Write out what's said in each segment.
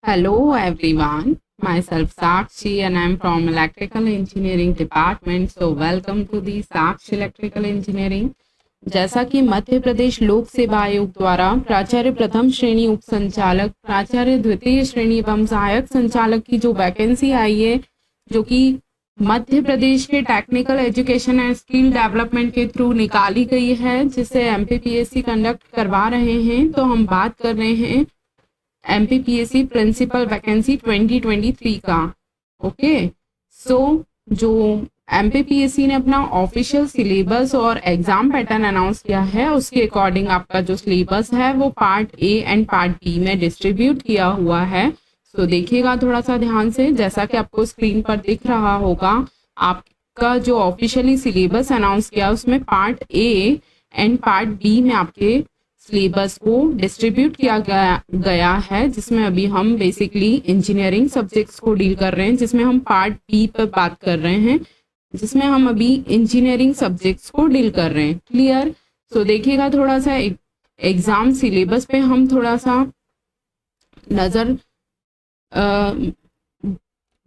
Hello everyone, myself Sakshi and I'm from Electrical Engineering Department. So welcome to the Sakshi Electrical Engineering. जैसा कि मध्य प्रदेश लोक सेवा आयोग द्वारा प्राचार्य प्रथम श्रेणी उप संचालक, प्राचार्य द्वितीय श्रेणी एवं सहायक संचालक की जो वैकेंसी आई है, जो कि मध्य प्रदेश के technical education and skill development के थ्रू निकाली गई है, जिसे एमपीपीएससी कंडक्ट करवा रहे हैं। तो हम बात कर रहे हैं एमपीपीएससी प्रिंसिपल वैकेंसी 2023 का। ओके, सो जो एमपीपीएससी ने अपना ऑफिशियल सिलेबस और एग्जाम पैटर्न अनाउंस किया है, उसके अकॉर्डिंग आपका जो सिलेबस है वो part A and part B में डिस्ट्रीब्यूट किया हुआ है। सो देखिएगा थोड़ा सा ध्यान से, जैसा कि आपको स्क्रीन पर दिख रहा होगा, आपका जो ऑफिशियली सिलेबस अनाउंस किया उसमें part A and part B में आपके सिलेबस को डिस्ट्रीब्यूट किया गया है, जिसमें अभी हम बेसिकली इंजीनियरिंग सब्जेक्ट्स को डील कर रहे हैं, जिसमें हम पार्ट बी पर बात कर रहे हैं, जिसमें हम अभी इंजीनियरिंग सब्जेक्ट्स को डील कर रहे हैं। क्लियर? सो देखिएगा थोड़ा सा एग्जाम सिलेबस पे हम थोड़ा सा नज़र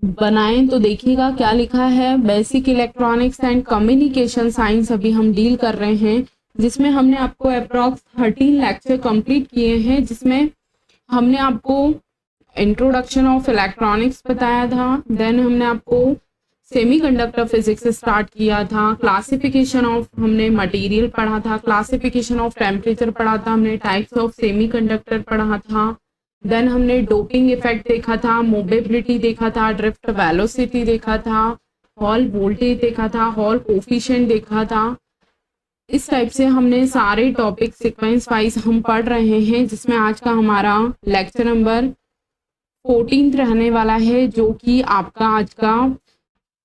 बनाएं तो देखिएगा क्या लिखा है। Basic electronics and communication science अभी हम डील कर रहे हैं, जिसमें हमने आपको अप्रॉक्स 13 लेक्चर कंप्लीट किए हैं, जिसमें हमने आपको इंट्रोडक्शन ऑफ इलेक्ट्रॉनिक्स बताया था, देन हमने आपको सेमीकंडक्टर फिजिक्स स्टार्ट किया था, क्लासिफिकेशन ऑफ हमने मटेरियल पढ़ा था, क्लासिफिकेशन ऑफ टेम्परेचर पढ़ा था, हमने टाइप्स ऑफ सेमीकंडक्टर पढ़ा था, देन हमने डोपिंग इफेक्ट देखा था, मोबिलिटी देखा था, ड्रिफ्ट वेलोसिटी देखा था, हॉल वोल्टेज देखा था, हॉल कोफिशिएंट देखा था। इस टाइप से हमने सारे टॉपिक सीक्वेंस वाइज हम पढ़ रहे हैं, जिसमें आज का हमारा लेक्चर नंबर 14 रहने वाला है, जो कि आपका आज का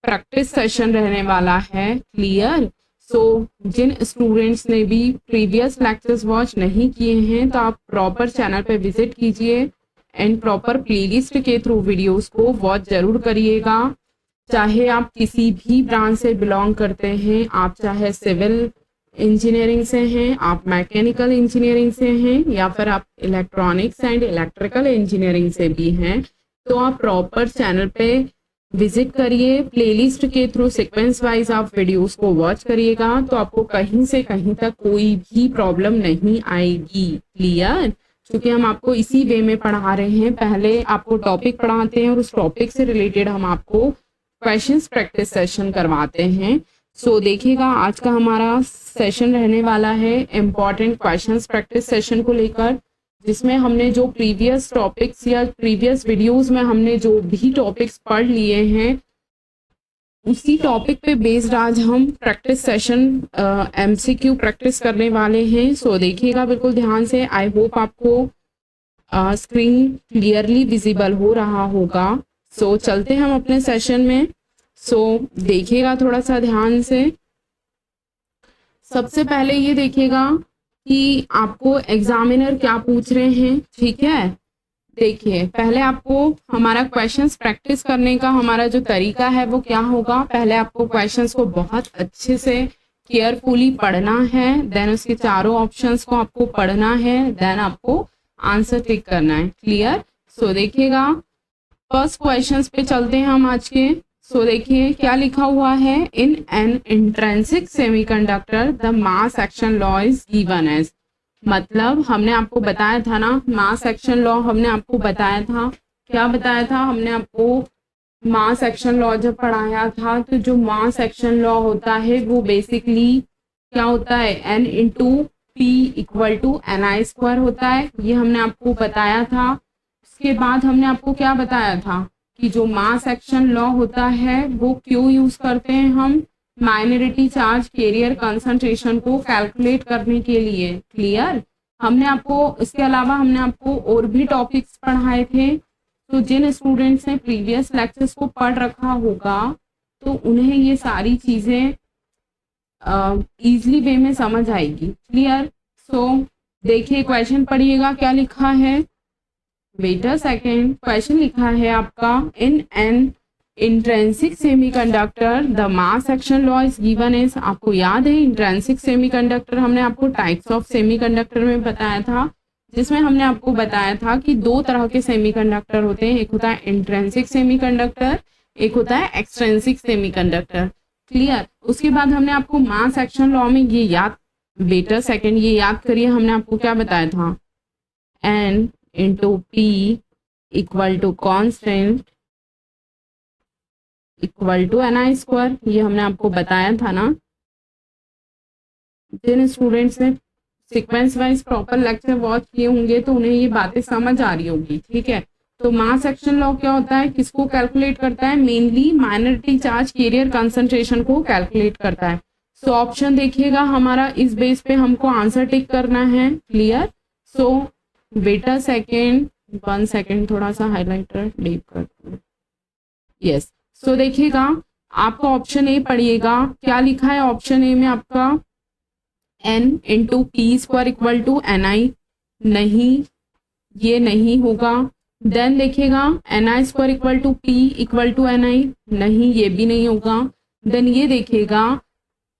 प्रैक्टिस सेशन रहने वाला है। क्लियर? सो जिन स्टूडेंट्स ने भी प्रीवियस लेक्चर्स वॉच नहीं किए हैं, तो आप प्रॉपर चैनल पे विजिट कीजिए एंड प्रॉपर प्लेलिस्ट के थ्रू वीडियोस को वॉच जरूर करिएगा। चाहे आप किसी भी ब्रांच से बिलोंग करते हैं, आप चाहे सिविल इंजीनियरिंग से हैं, आप मैकेनिकल इंजीनियरिंग से हैं, या फिर आप इलेक्ट्रॉनिक्स एंड इलेक्ट्रिकल इंजीनियरिंग से भी हैं, तो आप प्रॉपर चैनल पे विजिट करिए। प्लेलिस्ट के थ्रू सीक्वेंस वाइज आप वीडियोस को वॉच करिएगा, तो आपको कहीं से कहीं तक कोई भी प्रॉब्लम नहीं आएगी। क्लियर? क्योंकि हम आपको इसी वे में पढ़ा रहे हैं, पहले आपको टॉपिक पढ़ाते हैं और उस टॉपिक से रिलेटेड हम आपको क्वेश्चंस प्रैक्टिस सेशन करवाते हैं। सो देखिएगा आज का हमारा सेशन रहने वाला है इम्पॉर्टेंट क्वेश्चंस प्रैक्टिस सेशन को लेकर, जिसमें हमने जो प्रीवियस टॉपिक्स या प्रीवियस वीडियोस में हमने जो भी टॉपिक्स पढ़ लिए हैं, उसी टॉपिक पे बेस्ड आज हम प्रैक्टिस सेशन एमसीक्यू प्रैक्टिस करने वाले हैं। सो देखिएगा बिल्कुल ध्यान से। आई होप आपको स्क्रीन क्लियरली विजिबल हो रहा होगा। सो चलते हैं हम अपने सेशन में। सो देखिएगा थोड़ा सा ध्यान से। सबसे पहले ये देखिएगा कि आपको एग्जामिनर क्या पूछ रहे हैं। ठीक है, देखिए पहले आपको हमारा क्वेश्चंस प्रैक्टिस करने का हमारा जो तरीका है वो क्या होगा। पहले आपको क्वेश्चंस को बहुत अच्छे से केयरफुली पढ़ना है, देन उसके चारों ऑप्शंस को आपको पढ़ना है, देन आपको आंसर टिक करना है। क्लियर? सो देखिएगा फर्स्ट क्वेश्चंस पे चलते हैं हम आज के। सो देखिए क्या लिखा हुआ है। In an intrinsic semiconductor the mass action law is given as. मतलब हमने आपको बताया था ना, मास एक्शन लॉ हमने आपको बताया था। क्या बताया था हमने आपको? मास एक्शन लॉ जब पढ़ाया था, तो जो मास एक्शन लॉ होता है वो बेसिकली क्या होता है, N into P equal to N I square होता है। ये हमने आपको बताया था। उसके बाद हमने आपको क्या बताया था कि जो मास एक्शन लॉ होता है वो क्यों यूज करते हैं हम? माइनॉरिटी चार्ज कैरियर कंसंट्रेशन को कैलकुलेट करने के लिए। क्लियर? हमने आपको इसके अलावा हमने आपको और भी टॉपिक्स पढ़ाए थे, तो जिन स्टूडेंट्स ने प्रीवियस लेक्चर्स को पढ़ रखा होगा तो उन्हें ये सारी चीजें इजीली वे में समझ आएगी। क्लियर? सो देखिए क्वेश्चन पढ़िएगा क्या लिखा है। वेट अ सेकेंड, क्वेश्चन लिखा है आपका in an intrinsic semiconductor the mass action law is given as. आपको याद है इंट्रिंसिक सेमीकंडक्टर हमने आपको टाइप्स ऑफ सेमीकंडक्टर में बताया था जिसमें हमने आपको बताया था कि दो तरह के सेमीकंडक्टर होते हैं, एक होता है इंट्रिंसिक सेमीकंडक्टर, एक होता है एक्सट्रिंसिक सेमीकंडक्टर। क्लियर। उसके बाद हमने आपको मास एक्शन लॉ में ये याद, बेटा सेकंड ये याद करिए, हमने आपको क्या बताया था, N into P equal to constant equal to NI square, ये हमने आपको बताया था ना। जिन स्टूडेंट्स ने sequence wise proper lecture watch किए होंगे तो उन्हें ये बातें समझ आ रही होगी, ठीक है। तो मास एक्शन लॉ क्या होता है, किसको कैलकुलेट करता है, mainly minority charge carrier concentration को कैलकुलेट करता है। सो ऑप्शन देखिएगा हमारा, इस बेस पे हमको आंसर टिक करना है। क्लियर। सो बेटा सेकेंड, 1 सेकेंड, थोड़ा सा हाईलाइटर डीप कर, यस। सो देखिएगा आपका ऑप्शन ए पढ़िएगा, क्या लिखा है ऑप्शन ए में आपका, N into P square equal to NI, नहीं, ये नहीं होगा। देन देखिएगा NI square equal to P equal to NI, नहीं, ये भी नहीं होगा। देन ये देखिएगा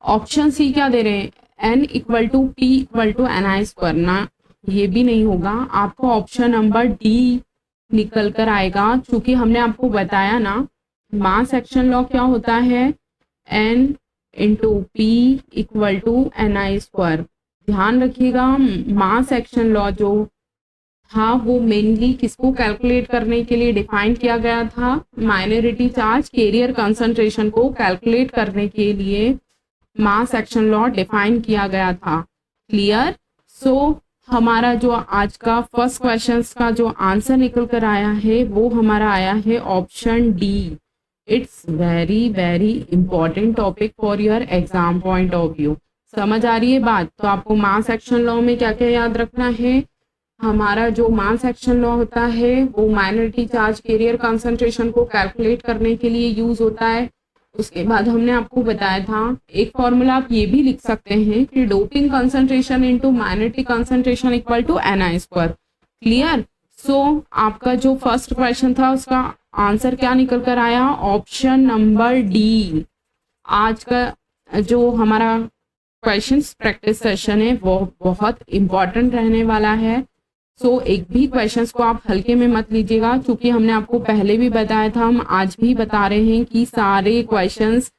ऑप्शन सी क्या दे रहे हैं, N equal to P equal to NI square, ना, ये भी नहीं होगा। आपको ऑप्शन नंबर डी निकल कर आएगा, क्योंकि हमने आपको बताया ना मास एक्शन लॉ क्या होता है, N into P equal to NI square. ध्यान रखिएगा मास एक्शन लॉ जो था वो मेनली किसको कैलकुलेट करने के लिए डिफाइन किया गया था, माइनॉरिटी चार्ज कैरियर कंसंट्रेशन को कैलकुलेट करने के लिए मास एक्शन लॉ डिफाइन किया गया था। क्लियर। सो हमारा जो आज का फर्स्ट क्वेश्चन का जो आंसर निकल कर आया है वो हमारा आया है option D. It's very very important topic for your exam point of view. समझ आ रही है बात। तो आपको मास एक्शन लॉ में क्या क्या याद रखना है, हमारा जो मास एक्शन लॉ होता है वो माइनॉरिटी चार्ज कैरियर कंसंट्रेशन को कैलकुलेट करने के लिए यूज होता है। उसके बाद हमने आपको बताया था एक फॉर्मूला आप ये भी लिख सकते हैं कि doping concentration into minority concentration equal to NI square. Clear. So आपका जो फर्स्ट क्वेश्चन था उसका आंसर क्या निकल कर आया, ऑप्शन नंबर डी। आज का जो हमारा क्वेश्चंस प्रैक्टिस सेशन है वो बहुत इंपॉर्टेंट रहने वाला है। सो एक भी क्वेश्चंस को आप हल्के में मत लीजिएगा, क्योंकि हमने आपको पहले भी बताया था, हम आज भी बता रहे हैं कि सारे क्वेश्चंस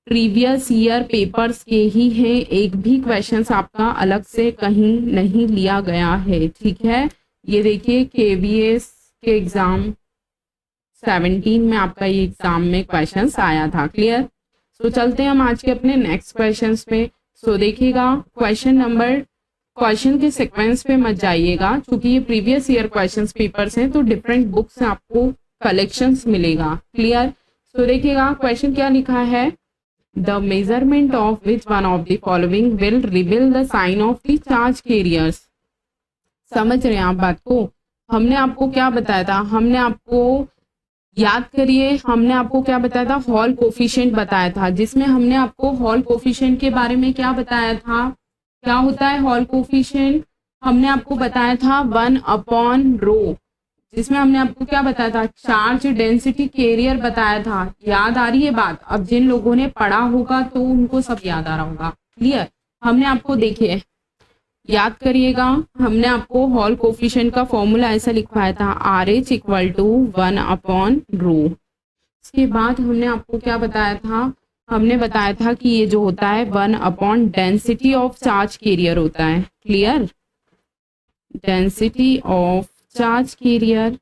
प्रीवियस ईयर पेपर्स के ही हैं, एक भी क्वेश्चंस आपका अलग से कहीं नहीं लिया गया है। ठीक है। ये देखिए KVS के एग्जाम 17 में आपका ये एग्जाम में क्वेश्चंस आया था। क्लियर। सो चलते हैं हम आज के अपने नेक्स्ट क्वेश्चंस पे। सो देखिएगा क्वेश्चन के सीक्वेंस पे मत जाइएगा, क्योंकि ये प्रीवियस ईयर क्वेश्चंस पेपर्स हैं तो डिफरेंट बुक्स से आपको कलेक्शंस मिलेगा। क्लियर। सो देखिएगा क्वेश्चन क्या लिखा है, the measurement of which one of the following will reveal the sign of the charge carriers. समझ रहे हैं आप बात को। हमने आपको क्या बताया था, हमने आपको याद करिए, हमने आपको क्या बताया था, हॉल कोफिशिएंट बताया था, जिसमें हमने आपको हॉल कोफिशिएंट के बारे में क्या बताया था, क्या होता है हॉल कोफिशिएंट, हमने आपको बताया था 1/ρ, जिसमें हमने आपको क्या बताया था, चार्ज डेंसिटी कैरियर बताया था। याद आ रही है बात। अब जिन लोगों ने पढ़ा होगा तो उनको सब याद आ रहा होगा। क्लियर। हमने आपको देखिए याद करिएगा, हमने आपको हॉल कोफिशिएंट का फॉर्मूला ऐसा लिखवाया था, RH इक्वल टू 1/ρ। इसके बाद हमने आपको क्या बताया था, हमने बताया था कि ये जो होता है 1 डेंसिटी ऑफ चार्ज कैरियर होता है। Clear. Density of charge carrier,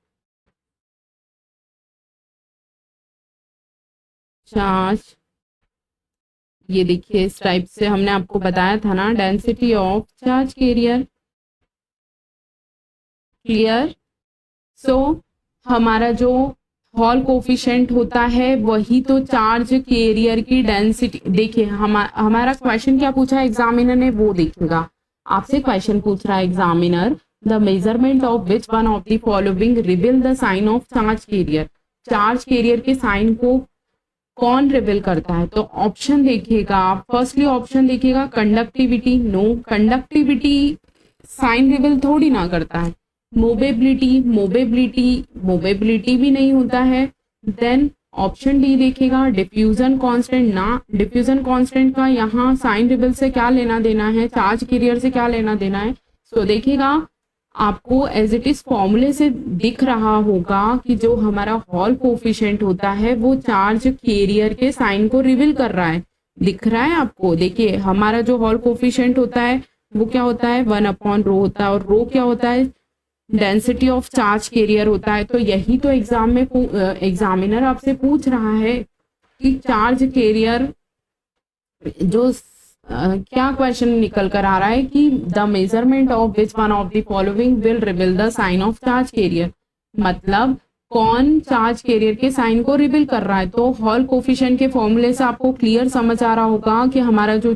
charge, ये देखिए इस टाइप से हमने आपको बताया था ना, density of charge carrier. Clear. So हमारा जो हॉल कोफिशिएंट होता है वही तो चार्ज कैरियर की डेंसिटी। देखिए हमारा क्वेश्चन क्या पूछा है एग्जामिनर ने, वो देखिएगा। आपसे क्वेश्चन पूछ रहा है examiner, the measurement of which one of the following reveal the sign of charge carrier. Charge carrier के साइन को कौन रिवील करता है, तो ऑप्शन देखिएगा। फर्स्टली ऑप्शन देखिएगा, conductivity, no, conductivity sign reveal थोड़ी ना करता है। मोबेबिलिटी, मोबेबिलिटी भी नहीं होता है। देन ऑप्शन डी देखिएगा, डिफ्यूजन कांस्टेंट, ना, डिफ्यूजन कांस्टेंट का यहाँ साइन रिवील से क्या लेना देना है, चार्ज कैरियर से क्या लेना देना है। सो देखिएगा, डिफ्यूजन कांस्टेंट का यहाँ साइन रिवील से क्या लेना देना है, चार्ज कैरियर से क्या लेना देना है। सो देखिएगा, डिफ्यूजन कांस्टेंट का यहाँ साइन रिवील से क्या लेना देना है, चार्ज कैरियर से क्या लेना देना है। सो देखिएगा आपको एज इट इज फॉर्मूले से दिख रहा होगा कि जो हमारा हॉल कोफिशिएंट होता है वो चार्ज कैरियर के साइन को रिवील कर रहा है। दिख रहा है आपको? देखिए हमारा जो हॉल कोफिशिएंट होता है वो क्या होता है, 1/रो होता है, और रो क्या होता है, डेंसिटी ऑफ चार्ज कैरियर होता है। तो यही तो एग्जाम में एग्जामिनर आपसे पूछ रहा है कि चार्ज कैरियर जो क्या क्वेश्चन निकल कर आ रहा है कि the measurement of which one of the following will reveal the sign of charge carrier, मतलब कौन चार्ज कैरियर के साइन को रिवील कर रहा है। तो हॉल कोफिशिएंट के फॉर्मूले से आपको क्लियर समझ आ रहा होगा कि हमारा जो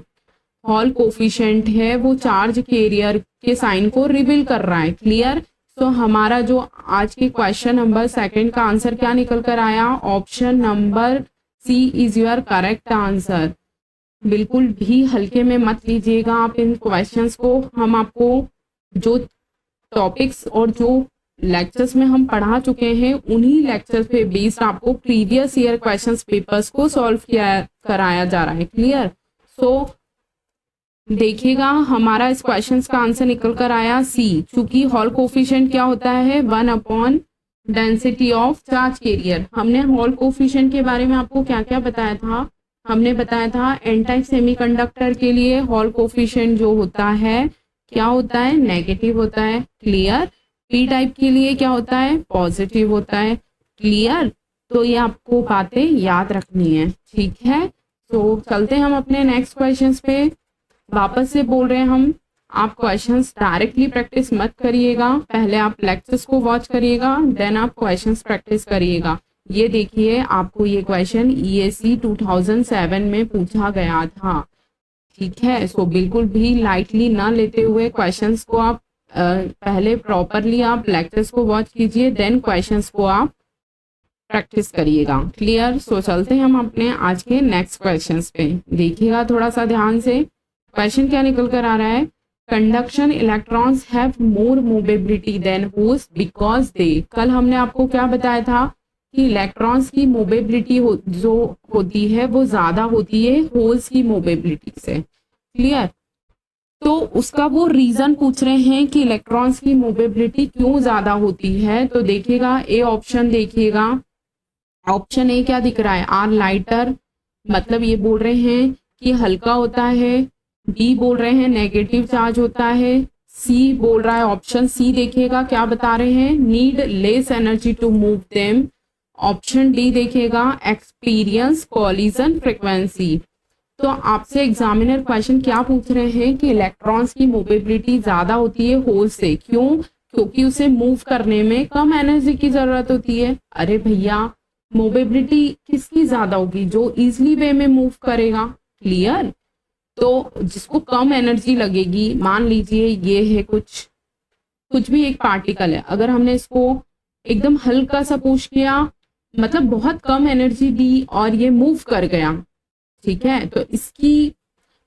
हॉल कोफिशिएंट है वो चार्ज कैरियर के साइन को रिवील कर रहा है। क्लियर? तो हमारा जो आज के क्वेश्चन नंबर 2 का आंसर क्या निकल कर आया, option number C is your correct answer. बिल्कुल भी हल्के में मत लीजिएगा आप इन क्वेश्चंस को। हम आपको जो टॉपिक्स और जो लेक्चर्स में हम पढ़ा चुके हैं उन्हीं लेक्चर्स पे बेस्ड आपको प्रीवियस ईयर क्वेश्चंस पेपर्स को सॉल्व कराया जा रहा है। क्लियर? सो देखिएगा हमारा इस क्वेश्चन का आंसर निकल कर आया सी। चूंकि हॉल कोफिशिएंट क्या होता है, 1 डेंसिटी ऑफ चार्ज कैरियर। हमने हॉल कोफिशिएंट के बारे में आपको क्या क्या बताया था, हमने बताया था एन टाइप सेमीकंडक्टर के लिए हॉल कोफिशिएंट जो होता है क्या होता है, नेगेटिव होता है। क्लियर? पी टाइप के लिए क्या होता है, पॉजिटिव होता है। क्लियर? तो ये आपको बातें याद रखनी है। ठीक है, तो चलते हैं हम अपने नेक्स्ट क्वेश्चंस पे। वापस से बोल रहे हैं हम, आप क्वेश्चंस डायरेक्टली प्रैक्टिस मत करिएगा, पहले आप लेक्चर्स को वॉच करिएगा, देन आप क्वेश्चंस प्रैक्टिस करिएगा। ये देखिए आपको ये क्वेश्चन EAC 2007 में पूछा गया था। ठीक है, सो बिल्कुल भी लाइटली ना लेते हुए क्वेश्चंस को आप पहले प्रॉपरली आप लेक्चर्स को वॉच कीजिए, देन क्वेश्चंस को आप प्रैक्टिस करिएगा। क्लियर? सो चलते हैं हम अपने आज के नेक्स्ट क्वेश्चंस पे। देखिएगा थोड़ा सा ध्यान से, क्वेश्चन क्या निकल कर आ रहा है, conduction electrons have more mobility than holes because they. कल हमने आपको क्या बताया था कि इलेक्ट्रॉन्स की मोबिलिटी जो होती है वो ज्यादा होती है होल्स की मोबिलिटी से। क्लियर? तो उसका वो रीजन पूछ रहे हैं कि इलेक्ट्रॉन्स की मोबिलिटी क्यों ज्यादा होती है। तो देखिएगा ए ऑप्शन, देखिएगा ऑप्शन ए क्या दिख रहा है, आर लाइटर, मतलब ये बोल रहे हैं कि हल्का होता है। बी बोल रहे हैं नेगेटिव चार्ज होता है। सी बोल रहा है, ऑप्शन सी देखिएगा क्या बता रहे हैं, need less energy to move them. Option D देखिएगा एक्सपीरियंस कॉलिजन फ्रीक्वेंसी। तो आपसे एग्जामिनर क्वेश्चन क्या पूछ रहे हैं कि इलेक्ट्रॉन्स की मोबिलिटी ज्यादा होती है होल से, क्यों? क्योंकि उसे मूव करने में कम एनर्जी की जरूरत होती है। अरे भैया, मोबिलिटी किसकी ज्यादा होगी, जो इजिली वे में मूव करेगा। क्लियर? तो जिसको कम एनर्जी लगेगी, मान लीजिए ये है कुछ भी एक पार्टिकल है, अगर हमने इसको एकदम हल्का सा पुश किया, मतलब बहुत कम एनर्जी दी और ये मूव कर गया, ठीक है, तो इसकी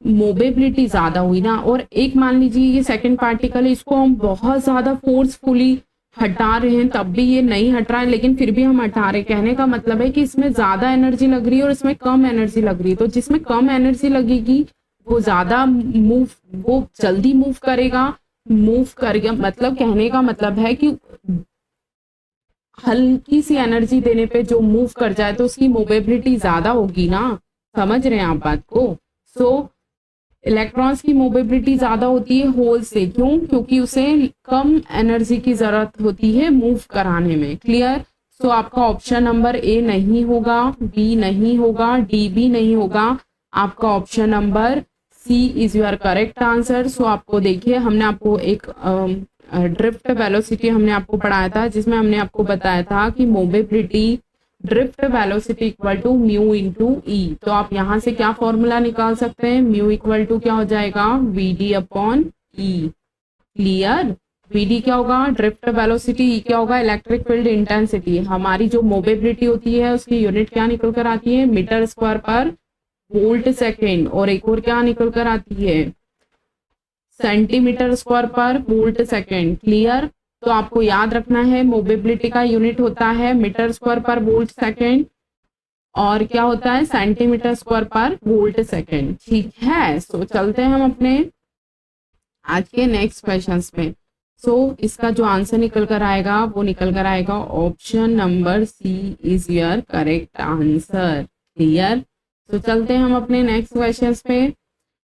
मोबिलिटी ज्यादा हुई ना। और एक मान लीजिए ये सेकंड पार्टिकल है, इसको हम बहुत ज्यादा फोर्सफुली हटा रहे हैं तब भी ये नहीं हट रहा है, लेकिन फिर भी हम हटा रहे। कहने का मतलब है कि इसमें ज्यादा एनर्जी लग रही है और इसमें कम एनर्जी लग रही है। तो जिसमें कम एनर्जी लगेगी वो ज्यादा वो जल्दी मूव करेगा, मतलब कहने का मतलब है कि हल्की सी एनर्जी देने पे जो मूव कर जाए तो उसकी मोबिलिटी ज्यादा होगी ना। समझ रहे हैं आप बात को? सो इलेक्ट्रॉन्स की मोबिलिटी ज्यादा होती है होल से, क्यों? क्योंकि उसे कम एनर्जी की जरूरत होती है मूव कराने में। क्लियर? सो आपका ऑप्शन नंबर ए नहीं होगा, बी नहीं होगा, डी भी नहीं होगा, आपका option number C is your correct answer. So आपको देखिए, हमने आपको एक ड्रिफ्ट वेलोसिटी हमने आपको पढ़ाया था, जिसमें हमने आपको बताया था कि mobility drift velocity equal to mu into E. तो आप यहाँ से क्या फॉर्मूला निकाल सकते हैं, म्यू इक्वल टू क्या हो जाएगा, वीडी अपॉन ई। क्लियर? वीडी क्या होगा, ड्रिफ्ट वेलोसिटी, ई क्या होगा, इलेक्ट्रिक फील्ड इंटेंसिटी। हमारी जो मोबिलिटी होती है उसकी यूनिट क्या निकल कर आती है, मीटर स्क्वायर पर वोल्ट सेकेंड। और एक और क्या निकल कर आती है, सेंटीमीटर स्क्वायर पर वोल्ट सेकेंड। क्लियर? तो आपको याद रखना है मोबिलिटी का यूनिट होता है मीटर स्क्वायर पर वोल्ट सेकेंड और क्या होता है, सेंटीमीटर स्क्वायर पर वोल्ट सेकेंड। ठीक है, सो चलते हैं हम अपने आज के नेक्स्ट क्वेश्चंस पे। इसका जो आंसर निकल कर आएगा वो निकल कर आएगा option number C is your correct answer. Clear. तो चलते हैं हम अपने नेक्स्ट क्वेश्चन पे।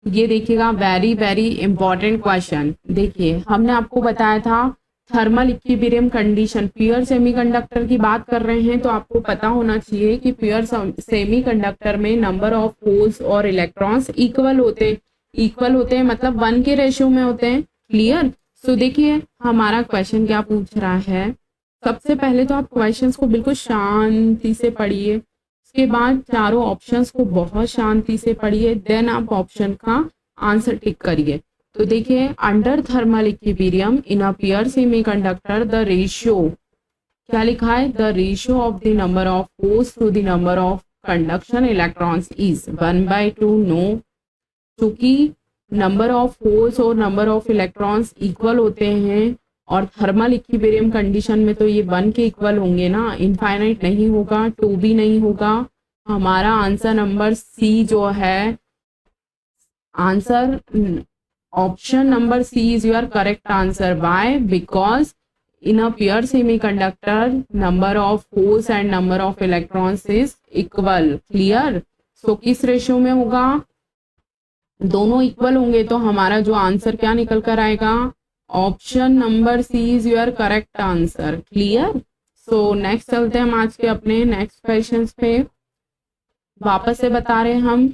ये देखिएगा वेरी वेरी इंपॉर्टेंट क्वेश्चन। देखिए हमने आपको बताया था thermal equilibrium condition, pure semiconductor की बात कर रहे हैं तो आपको पता होना चाहिए कि प्योर सेमीकंडक्टर में नंबर ऑफ होल्स और इलेक्ट्रॉन्स इक्वल होते हैं मतलब 1 के रेशियो में होते हैं। क्लियर। सो देखिए हमारा क्वेश्चन क्या पूछ रहा है। सबसे पहले तो आप क्वेश्चंस को बिल्कुल शांति से पढ़िए, उसके बाद चारों ऑप्शंस को बहुत शांति से पढ़िए, देन आप ऑप्शन का आंसर टिक करिए। तो देखिए under thermal equilibrium in a pure semiconductor the ratio, क्या लिखा है, the ratio of the number of holes to the number of conduction electrons is 1/2। No, चूंकि नंबर ऑफ होल्स और नंबर ऑफ इलेक्ट्रॉन्स इक्वल होते हैं और thermal equilibrium condition में तो ये 1 के इक्वल होंगे ना, इनफाइनाइट नहीं होगा, 2 भी नहीं होगा। हमारा आंसर नंबर सी जो है, answer option number C is your correct answer. Why? Because in a pure semiconductor number of holes and number of electrons is equal। clear। so किस रेशियो में होगा, दोनों इक्वल होंगे तो हमारा जो आंसर क्या निकल कर आएगा, option number C is your correct answer. Clear. So next चलते हैं हम आज के अपने नेक्स्ट क्वेश्चंस पे। वापस से बता रहे हम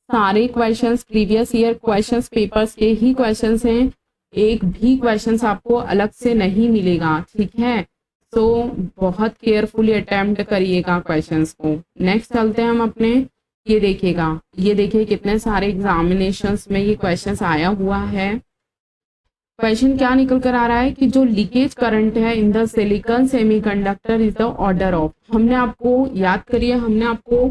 सारे questions previous year questions papers के ही क्वेश्चंस हैं, एक भी क्वेश्चंस आपको अलग से नहीं मिलेगा। ठीक है। सो बहुत केयरफुली अटेम्प्ट करिएगा क्वेश्चंस को। नेक्स्ट चलते हैं हम अपने, ये देखिए कितने सारे एग्जामिनेशंस में ये क्वेश्चंस आया हुआ है। क्वेश्चन क्या निकल कर आ रहा है कि जो लीकेज करंट है in the silicon semiconductor is the order of, हमने आपको याद करिए, हमने आपको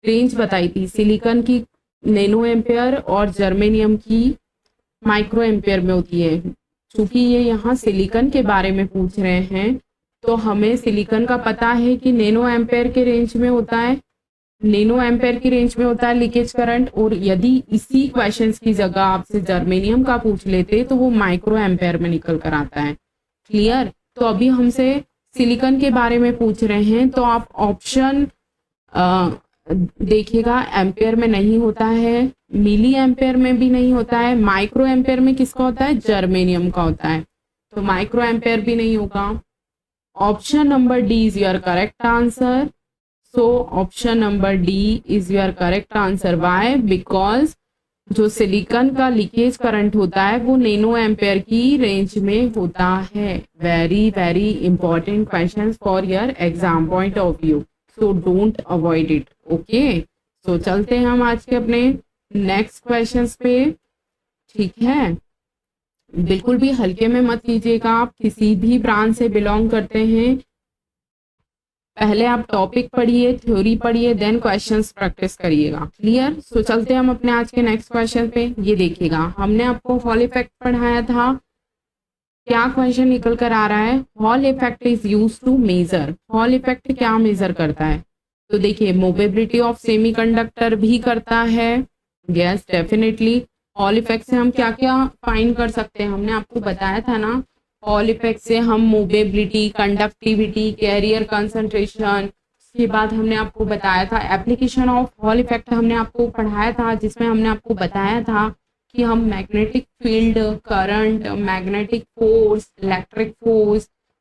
रेंज बताई थी सिलिकॉन की नैनो एम्पेयर और जर्मेनियम की माइक्रो एम्पेयर में होती है। चूंकि ये यहाँ सिलिकॉन के बारे में पूछ रहे हैं तो हमें सिलिकॉन का पता है कि नैनो एम्पेयर के रेंज में होता है, नैनो एम्पेयर की रेंज में होता है लीकेज करंट। और यदि इसी क्वेश्चंस की जगह आपसे जर्मेनियम का पूछ लेते तो वो माइक्रो एम्पेयर में निकल कर आता है। क्लियर। तो अभी हमसे सिलिकॉन के बारे में पूछ रहे हैं तो आप ऑप्शन देखिएगा, एम्पेयर में नहीं होता है, मिली एम्पेयर में भी नहीं होता है, माइक्रो एम्पेयर में किसका होता है, जर्मेनियम का होता है, तो माइक्रो एम्पेयर भी नहीं होगा। Option number D is your correct answer. So option number D is your correct answer. Why? Because जो सिलिकॉन का लीकेज करंट होता है वो नैनो एम्पेयर की रेंज में होता है। Very very important question for your exam point of view, so don't avoid it. Okay. So चलते हैं हम आज के अपने नेक्स्ट क्वेश्चंस पे। ठीक है, बिल्कुल भी हल्के में मत लीजिएगा, आप किसी भी ब्रांच से बिलोंग करते हैं, पहले आप टॉपिक पढ़िए, थ्योरी पढ़िए, देन क्वेश्चंस प्रैक्टिस करिएगा। क्लियर। सो चलते हैं हम अपने आज के नेक्स्ट क्वेश्चन पे। ये देखिएगा हमने आपको हॉल इफेक्ट पढ़ाया था, क्या क्वेश्चन निकल कर आ रहा है, Hall effect is used to measure. Hall effect क्या मेजर करता है, तो देखिए मोबिलिटी ऑफ सेमीकंडक्टर भी करता है। Yes definitely. हॉल इफेक्ट से हम क्या क्या फाइंड कर सकते हैं, हमने आपको बताया था ना, हॉल इफेक्ट से हम मोबिलिटी, कंडक्टिविटी, कैरियर कंसंट्रेशन, उसके बाद हमने आपको बताया था एप्लीकेशन ऑफ हॉल इफेक्ट, हमने आपको पढ़ाया था जिसमें हमने आपको बताया था कि हम magnetic field, current, magnetic force,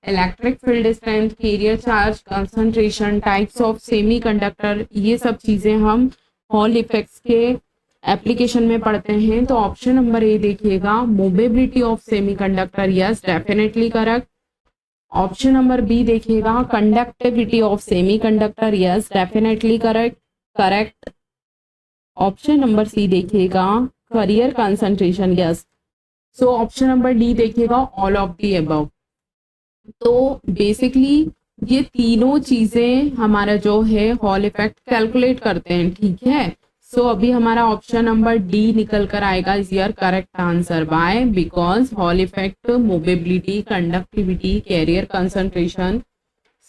electric field strength, carrier charge concentration, types of semiconductor, ये सब चीज़ें हम हॉल इफेक्ट्स के एप्लीकेशन में पढ़ते हैं। तो ऑप्शन नंबर ए देखिएगा, mobility of semiconductor, yes definitely correct. Option number B देखिएगा, conductivity of semiconductor, yes definitely correct. Option number C देखिएगा, carrier concentration, yes. So option number D देखिएगा, all of the above. तो basically ये तीनों चीजें हमारा जो है हॉल इफेक्ट कैलकुलेट करते हैं। ठीक है। सो अभी हमारा ऑप्शन नंबर डी निकल कर आएगा is your correct answer. Why? Because Hall effect mobility, conductivity, carrier concentration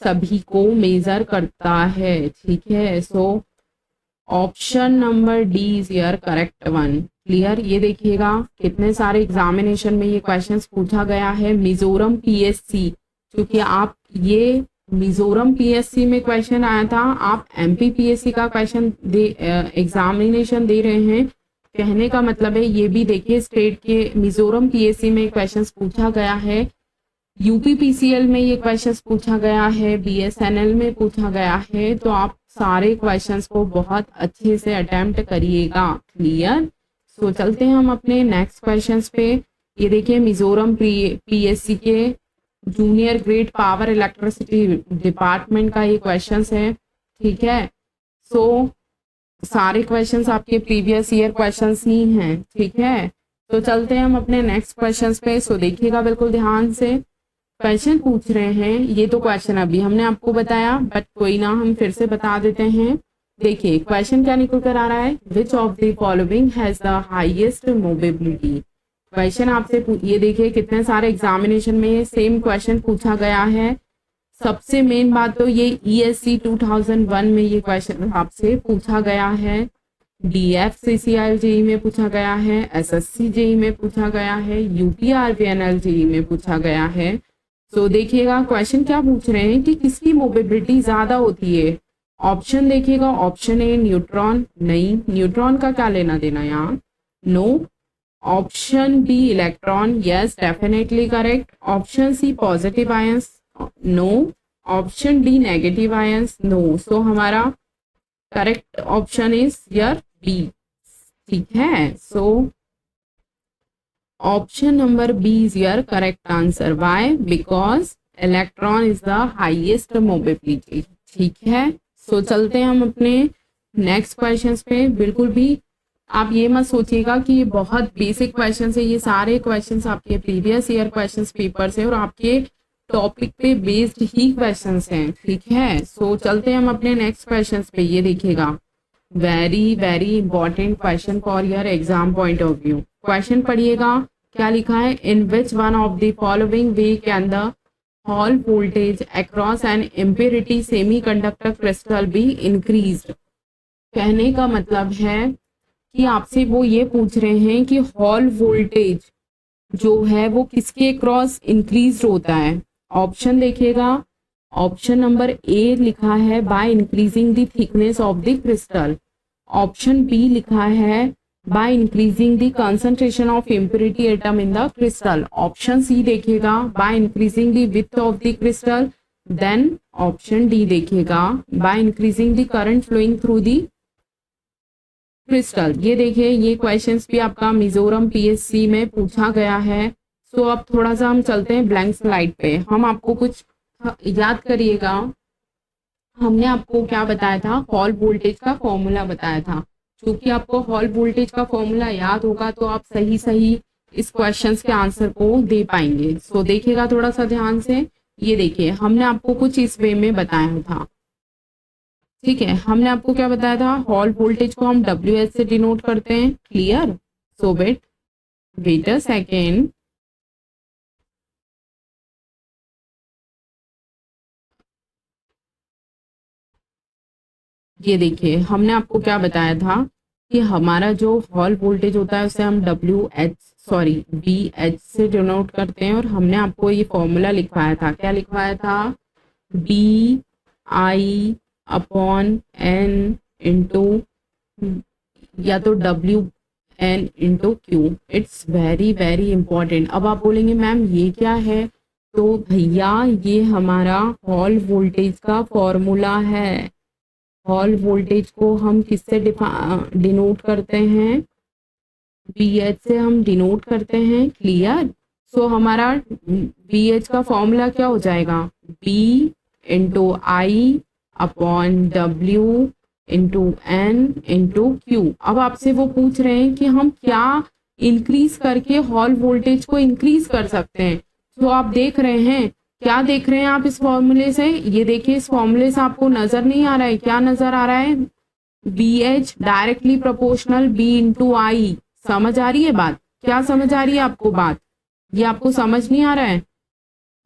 सभी को मेजर करता है। ठीक है। So option number D is your correct one. Clear. ये देखिएगा कितने सारे एग्जामिनेशन में ये क्वेश्चंस पूछा गया है। मिजोरम पीएससी, क्योंकि आप ये मिजोरम पीएससी में क्वेश्चन आया था, आप एमपी पीएससी का क्वेश्चन एग्जामिनेशन दे रहे हैं, कहने का मतलब है ये भी देखिए स्टेट के मिजोरम पीएससी में क्वेश्चंस पूछा गया है, यूपी पीसीएल में ये क्वेश्चंस पूछा गया है, बीएसएनएल में पूछा गया है। तो आप सारे क्वेश्चंस को बहुत अच्छे से अटेम्प्ट करिएगा। क्लियर। सो चलते हैं हम अपने नेक्स्ट क्वेश्चंस पे। ये देखिए मिजोरम पीएससी के junior grade power electricity department का ये क्वेश्चंस है। ठीक है। सो सारे क्वेश्चंस आपके प्रीवियस ईयर क्वेश्चंस ही हैं। ठीक है। तो चलते हैं हम अपने नेक्स्ट क्वेश्चंस पे। सो देखिएगा बिल्कुल ध्यान से, क्वेश्चन पूछ रहे हैं। ये तो क्वेश्चन अभी हमने आपको बताया, बट कोई ना, हम फिर से बता देते हैं। देखिए क्वेश्चन क्या निकल कर आ रहा है, which of the following has the highest mobility. Question आपसे ये देखिए कितने सारे एग्जामिनेशन में सेम क्वेश्चन पूछा गया है। सबसे मेन बात तो ये ESC 2001 में ये क्वेश्चन आपसे पूछा गया है, DF-CCI जेई में पूछा गया है, SSC जेई में पूछा गया है, UPRVNL जेई में पूछा गया है। तो देखिएगा क्वेश्चन क्या पूछ रहे हैं कि किसकी मोबिलिटी ज्यादा होती है। ऑप्शन देखिएगा, ऑप्शन ए न्यूट्रॉन, नहीं, न्यूट्रॉन का क्या लेना देना यहाँ, no. Option B electron, yes definitely correct. Option C positive ions, no. Option D negative ions, no. So हमारा correct option is your B. ठीक है। So option number B is your correct answer. Why? Because electron is the highest mobility. ठीक है। सो चलते हैं हम अपने next question पे। बिल्कुल भी आप ये मत सोचिएगा कि ये बहुत बेसिक क्वेश्चन है, ये सारे क्वेश्चंस आपके प्रीवियस ईयर क्वेश्चंस पेपर से और आपके टॉपिक पे बेस्ड ही क्वेश्चंस हैं। ठीक है। सो चलते हैं हम अपने नेक्स्ट क्वेश्चंस पे। ये देखिएगा very very important question for your exam point of view. Question पढ़िएगा क्या लिखा है, in which one of the following ways can the hall voltage across an impurity semiconductor crystal be increased. कहने का मतलब है कि आपसे वो ये पूछ रहे हैं कि हॉल वोल्टेज जो है वो किसके क्रॉस इंक्रीज होता है। ऑप्शन देखिएगा, ऑप्शन नंबर ए लिखा है by increasing the thickness of the crystal. Option B लिखा है by increasing the concentration of impurity atom in the crystal. Option C देखिएगा by increasing the width of the crystal. Then option D देखिएगा by increasing the current flowing through the crystal. ये देखिए ये questions भी आपका Mizoram PSC में पूछा गया है। सो अब थोड़ा सा हम चलते हैं ब्लैंक स्लाइड पे। हम आपको कुछ याद करिएगा, हमने आपको क्या बताया था, हॉल वोल्टेज का फॉर्मूला बताया था। क्योंकि आपको हॉल वोल्टेज का फॉर्मूला याद होगा तो आप सही सही इस क्वेश्चंस के आंसर को दे पाएंगे। सो देखिएगा थोड़ा सा ध्यान से। ये देखिए हमने आपको कुछ इस वे में बताया था। ठीक है। हमने आपको क्या बताया था, हॉल वोल्टेज को हम WH से डिनोट करते हैं। Clear. So wait a second. ये देखिए हमने आपको क्या बताया था कि हमारा जो हॉल वोल्टेज होता है उसे हम BH से डिनोट करते हैं। और हमने आपको ये फॉर्मूला लिखवाया था, क्या लिखवाया था, BI अपॉन N इंटू या तो WN into Q। It's very very important. अब आप बोलेंगे मैम ये क्या है, तो भैया ये हमारा हॉल वोल्टेज का फॉर्मूला है। हॉल वोल्टेज को हम किससे डिनोट करते हैं, BH से हम डिनोट करते हैं। क्लियर। सो हमारा BH का फॉर्मूला क्या हो जाएगा, B into I upon W into N into Q। अब आपसे वो पूछ रहे हैं कि हम क्या इंक्रीज करके हॉल वोल्टेज को इंक्रीज कर सकते हैं। तो आप देख रहे हैं, क्या देख रहे हैं आप इस फॉर्मूले से, ये देखिए इस फॉर्मूले से आपको नजर नहीं आ रहा है, क्या नजर आ रहा है, BH directly proportional B into I। समझ आ रही है बात, क्या समझ आ रही है आपको बात, ये आपको समझ नहीं आ रहा है,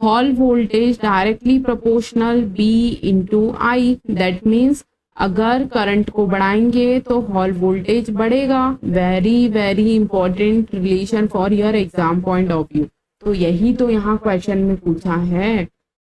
hall voltage directly proportional B into I। That means अगर करंट को बढ़ाएंगे तो हॉल वोल्टेज बढ़ेगा। Very very important relation for your exam point of view. तो यही तो यहाँ क्वेश्चन में पूछा है।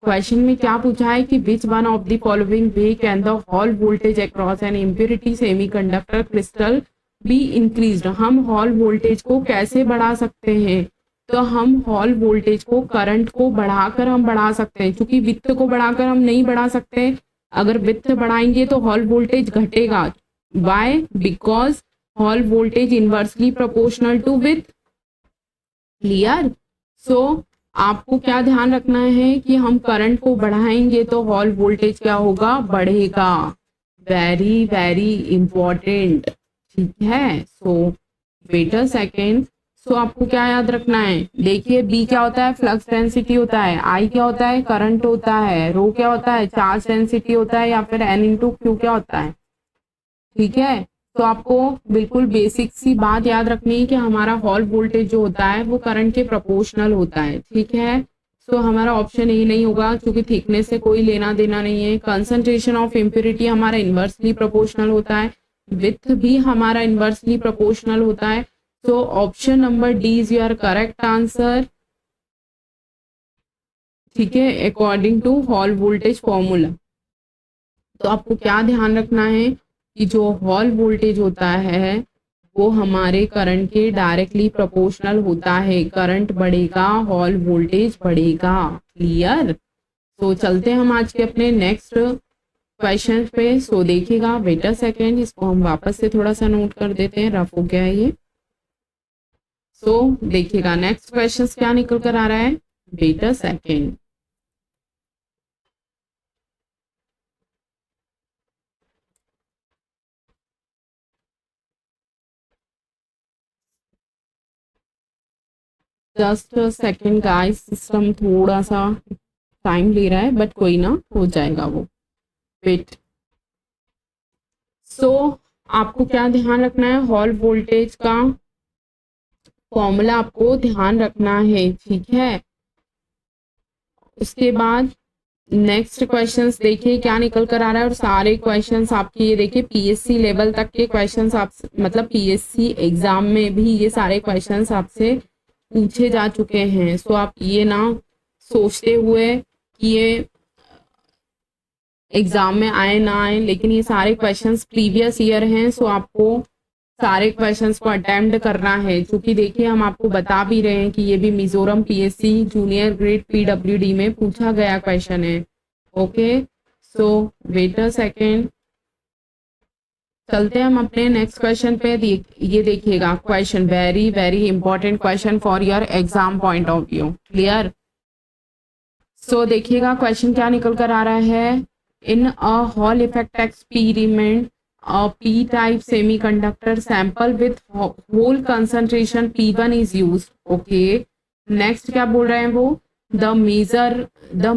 क्वेश्चन में क्या पूछा है कि विच one of the following ways can the hall voltage across an impurity semiconductor crystal be increased. हम हॉल वोल्टेज को कैसे बढ़ा सकते हैं? तो हम हॉल वोल्टेज को करंट को बढ़ाकर हम बढ़ा सकते हैं, क्योंकि वित्त को बढ़ाकर हम नहीं बढ़ा सकते। अगर वित्त बढ़ाएंगे तो हॉल वोल्टेज घटेगा। Why? Because hall voltage inversely proportional to width. क्लियर? सो आपको क्या ध्यान रखना है कि हम करंट को बढ़ाएंगे तो हॉल वोल्टेज क्या होगा? बढ़ेगा। Very very important. ठीक है। सो वेट अ सेकेंड। सो आपको क्या याद रखना है? देखिए, बी क्या होता है? फ्लक्स डेंसिटी होता है। आई क्या होता है? करंट होता है। रो क्या होता है? चार्ज डेंसिटी होता है, या फिर एन इंटू क्यू क्या होता है? ठीक है। तो आपको बिल्कुल बेसिक सी बात याद रखनी है कि हमारा हॉल वोल्टेज जो होता है वो करंट के प्रोपोर्शनल होता है। ठीक है। सो हमारा ऑप्शन यही नहीं होगा, क्योंकि थिकनेस से कोई लेना देना नहीं है। कंसंट्रेशन ऑफ इम्प्योरिटी हमारा इन्वर्सली प्रोपोर्शनल होता है। विथ भी हमारा इन्वर्सली प्रोपोर्शनल होता है। So option number D is your correct answer. ठीक है, according to Hall voltage formula. तो आपको क्या ध्यान रखना है कि जो हॉल वोल्टेज होता है वो हमारे करंट के डायरेक्टली प्रोपोर्शनल होता है। करंट बढ़ेगा, हॉल वोल्टेज बढ़ेगा। क्लियर? तो चलते हैं हम आज के अपने नेक्स्ट क्वेश्चन पे। सो देखिएगा, वेट अ सेकेंड, इसको हम वापस से थोड़ा सा नोट कर देते हैं, रफ हो गया है ये। सो देखिएगा नेक्स्ट क्वेश्चन क्या निकल कर आ रहा है। Wait a second. Just second guys, system थोड़ा सा टाइम ले रहा है, बट कोई ना, हो जाएगा वो। वेट। सो आपको क्या ध्यान रखना है? हॉल वोल्टेज का फॉर्मूला आपको ध्यान रखना है। ठीक है। उसके बाद नेक्स्ट क्वेश्चंस देखिए क्या निकल कर आ रहा है। और सारे क्वेश्चंस आपके ये देखिए पीएससी लेवल तक के क्वेश्चंस, आप मतलब पीएससी एग्जाम में भी ये सारे क्वेश्चंस आपसे पूछे जा चुके हैं। सो आप ये ना सोचते हुए कि ये एग्जाम में आए ना आए, लेकिन ये सारे क्वेश्चंस प्रीवियस ईयर हैं। सो आपको सारे क्वेश्चंस को अटेम्प्ट करना है, क्योंकि देखिए हम आपको बता भी रहे हैं कि ये भी Mizoram PSC junior grade PWD में पूछा गया क्वेश्चन है। Okay. So wait a second, चलते हैं हम अपने नेक्स्ट क्वेश्चन पे। ये देखिएगा question, very very important question for your exam point of view. Clear? So देखिएगा क्वेश्चन क्या निकल कर आ रहा है। In a hall effect experiment a p-type semiconductor sample with whole concentration p1 is used. Okay. Next क्या बोल रहे हैं वो? the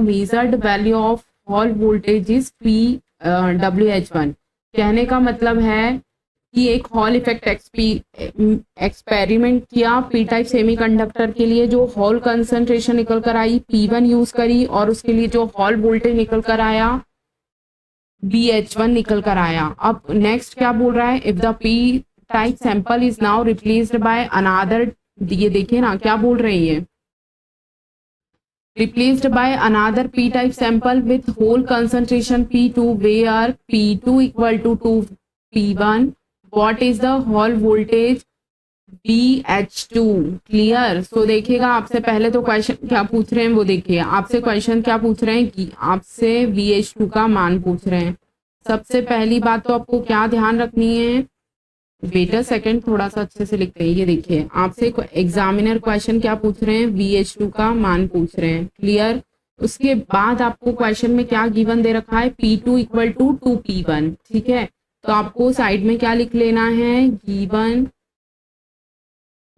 measured value of hall voltage is p wh1। कहने का मतलब है कि एक हॉल इफेक्ट एक्सपेरिमेंट किया पी टाइप सेमीकंडक्टर के लिए, जो हॉल कंसंट्रेशन निकल कर आई p1 यूज करी, और उसके लिए जो हॉल वोल्टेज निकल कर आया BH1 निकल कर आया। अब नेक्स्ट क्या बोल रहा है? If the P type sample is now replaced by another, ये देखिए ना क्या बोल रही है, replaced by another p type sample with whole concentration p2 where p2 equal to 2 p1, what is the hall voltage BH2। Clear? So देखिएगा आपसे पहले तो क्वेश्चन क्या पूछ रहे हैं वो देखिए, आपसे क्वेश्चन क्या पूछ रहे हैं कि आपसे BH2 का मान पूछ रहे हैं। सबसे पहली बात तो आपको क्या ध्यान रखनी है, वेट अ सेकंड, थोड़ा सा अच्छे से लिखते हैं। ये देखिए आपसे एग्जामिनर क्वेश्चन क्या पूछ रहे हैं, BH2 का मान पूछ रहे हैं। क्लियर? उसके बाद आपको क्वेश्चन में क्या गिवन दे रखा है, P2 इक्वल टू 2P1। ठीक है, तो आपको साइड में क्या लिख लेना है, गिवन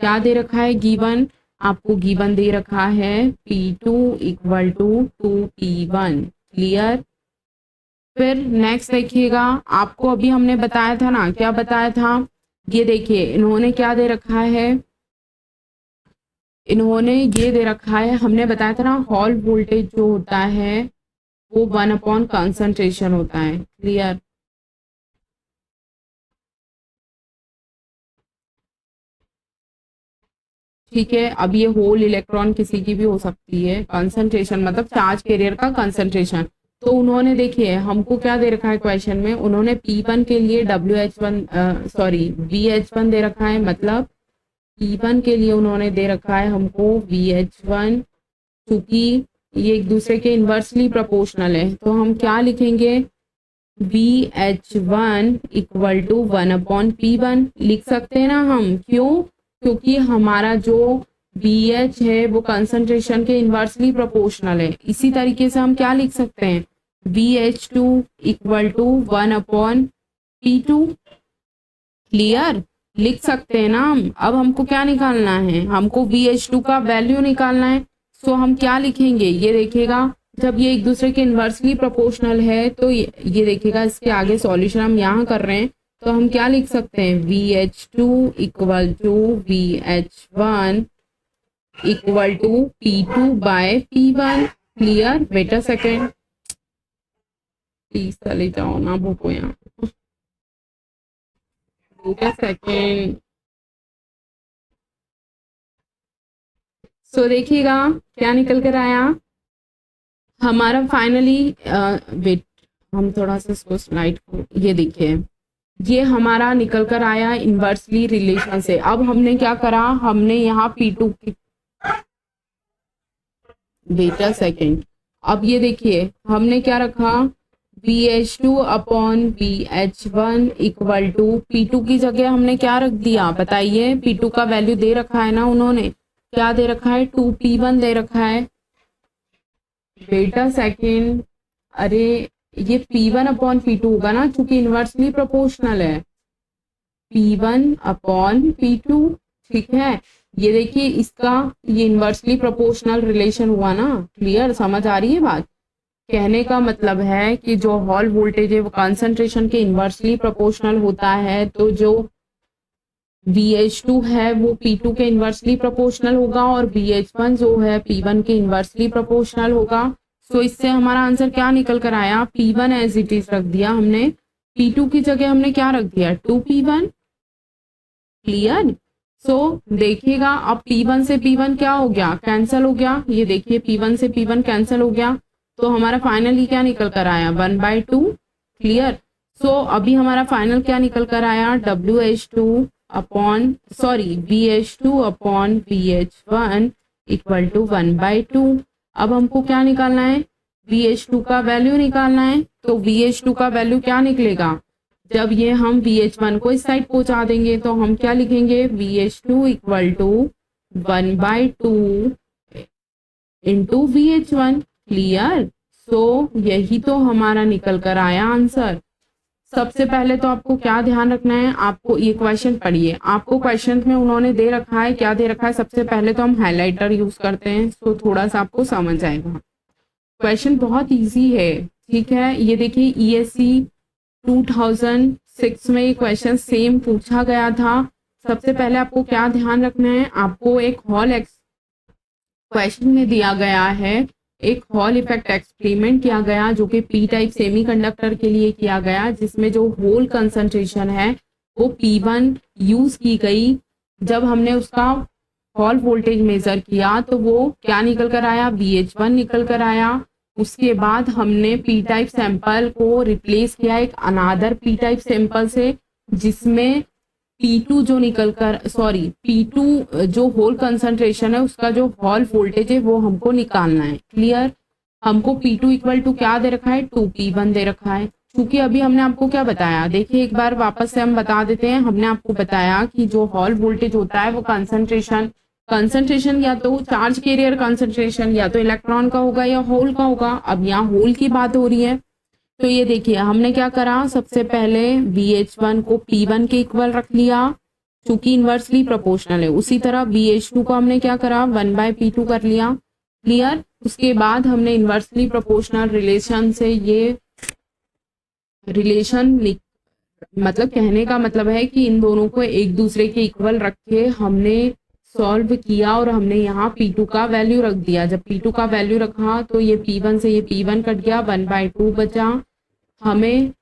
क्या दे रखा है, गिवन आपको गिवन दे रखा है P2 equal to 2P1। Clear? फिर नेक्स्ट देखिएगा, आपको अभी हमने बताया था ना, क्या बताया था, ये देखिए इन्होंने क्या दे रखा है, इन्होंने ये दे रखा है, हमने बताया था ना हॉल वोल्टेज जो होता है वो 1 अपॉन कंसंट्रेशन होता है। क्लियर? ठीक है। अब ये होल इलेक्ट्रॉन किसी की भी हो सकती है, कंसंट्रेशन मतलब चार्ज कैरियर का कंसंट्रेशन। तो उन्होंने देखिए हमको क्या दे रखा है क्वेश्चन में, उन्होंने P1 के लिए VH1 दे रखा है, मतलब P1 के लिए उन्होंने दे रखा है हमको VH1, क्योंकि ये एक दूसरे के इन्वर्सली प्रोपोर्शनल है। तो हम क्या लिखेंगे, VH1 इक्वल टू 1/P1 लिख सकते हैं ना हम। क्यों? क्योंकि हमारा जो BH है वो कंसंट्रेशन के इन्वर्सली प्रोपोर्शनल है। इसी तरीके से हम क्या लिख सकते हैं, VH2 equal to 1/P2। Clear? लिख सकते हैं ना हम। अब हमको क्या निकालना है, हमको VH2 का वैल्यू निकालना है। सो हम क्या लिखेंगे, ये देखिएगा जब ये एक दूसरे के इन्वर्सली प्रोपोर्शनल है तो ये देखिएगा, इसके आगे सॉल्यूशन हम यहाँ कर रहे हैं तो हम क्या लिख सकते हैं, VH2 equal to VH1 equal to P2/P1। Clear? Wait a second, please चले जाओ ना भूखो यहाँ, वेट अ सेकेंड। सो देखिएगा क्या निकल कर आया हमारा फाइनली। वेट, हम थोड़ा सा इसको स्लाइड को, ये देखिए ये हमारा निकल कर आया इन्वर्सली रिलेशन से। अब हमने क्या करा, हमने यहाँ P2 की, वेट अ सेकेंड, अब ये देखिए हमने क्या रखा, VH2/VH1 इक्वल टू P2 की जगह हमने क्या रख दिया बताइए, P2 का वैल्यू दे रखा है ना उन्होंने, क्या दे रखा है, 2P1 दे रखा है। वेट अ सेकेंड, अरे ये P1/P2 होगा ना, चूंकि इन्वर्सली प्रोपोर्शनल है, P1/P2। ठीक है, ये देखिए इसका ये इन्वर्सली प्रोपोर्शनल रिलेशन हुआ ना। क्लियर? समझ आ रही है बात? कहने का मतलब है कि जो हॉल वोल्टेज है वो कंसंट्रेशन के इन्वर्सली प्रोपोर्शनल होता है, तो जो VH2 है वो P2 के इन्वर्सली प्रोपोर्शनल होगा और VH1 जो है P1 के इन्वर्सली प्रोपोर्शनल होगा। सो इससे हमारा आंसर क्या निकल कर आया, P1 एज इट इज रख दिया हमने, P2 की जगह हमने क्या रख दिया, 2P1। क्लियर? सो देखिएगा अब P1 से P1 क्या हो गया, कैंसल हो गया। ये देखिए P1 से P1 कैंसल हो गया, तो हमारा फाइनली क्या निकल कर आया, 1/2। क्लियर? सो अभी हमारा फाइनल क्या निकल कर आया, VH2/VH1 इक्वल टू 1/2। अब हमको क्या निकालना है, VH2 का वैल्यू निकालना है। तो VH2 का वैल्यू क्या निकलेगा, जब ये हम VH1 को इस साइड पहुंचा देंगे तो हम क्या लिखेंगे, VH2 equal to 1/2 into VH1। Clear? So यही तो हमारा निकल कर आया आंसर। सबसे पहले तो आपको क्या ध्यान रखना है, आपको ये क्वेश्चन पढ़िए, आपको क्वेश्चन में उन्होंने दे रखा है, क्या दे रखा है, सबसे पहले तो हम हाइलाइटर यूज करते हैं तो थोड़ा सा आपको समझ आएगा। क्वेश्चन बहुत इजी है। ठीक है, ये देखिए ESC 2006 में ये क्वेश्चन सेम पूछा गया था। सबसे पहले आपको क्या ध्यान रखना है, आपको एक हॉल क्वेश्चन में दिया गया है, एक हॉल इफेक्ट एक्सपेरिमेंट किया गया जो कि P टाइप सेमीकंडक्टर के लिए किया गया, जिसमें जो होल कंसंट्रेशन है वो P1 यूज की गई। जब हमने उसका हॉल वोल्टेज मेजर किया तो वो क्या निकल कर आया, VH1 निकल कर आया। उसके बाद हमने P टाइप सैंपल को रिप्लेस किया एक अनादर P टाइप सैंपल से, जिसमें P2 जो निकल कर P2 जो होल कंसंट्रेशन है उसका जो हॉल वोल्टेज है वो हमको निकालना है। क्लियर? हमको P2 इक्वल टू क्या दे रखा है, 2P1 दे रखा है। क्योंकि अभी हमने आपको क्या बताया, देखिए एक बार वापस से हम बता देते हैं। हमने आपको बताया कि जो हॉल वोल्टेज होता है वो कंसंट्रेशन या तो चार्ज कैरियर कंसंट्रेशन या तो इलेक्ट्रॉन का होगा या होल का होगा। अब यहाँ होल की बात हो रही है, तो ये देखिए हमने क्या करा, सबसे पहले VH1 को P1 के इक्वल रख लिया क्योंकि इन्वर्सली प्रोपोर्शनल है। उसी तरह VH2 को हमने क्या करा, 1/P2 कर लिया। क्लियर? उसके बाद हमने इन्वर्सली प्रोपोर्शनल रिलेशन से ये रिलेशन मतलब कहने का मतलब है कि इन दोनों को एक दूसरे के इक्वल रख के हमने सॉल्व किया और हमने यहाँ P2 का वैल्यू रख दिया। जब P2 का वैल्यू रखा तो ये P1 से ये P1 कट गया, 1/2 बचा। हमें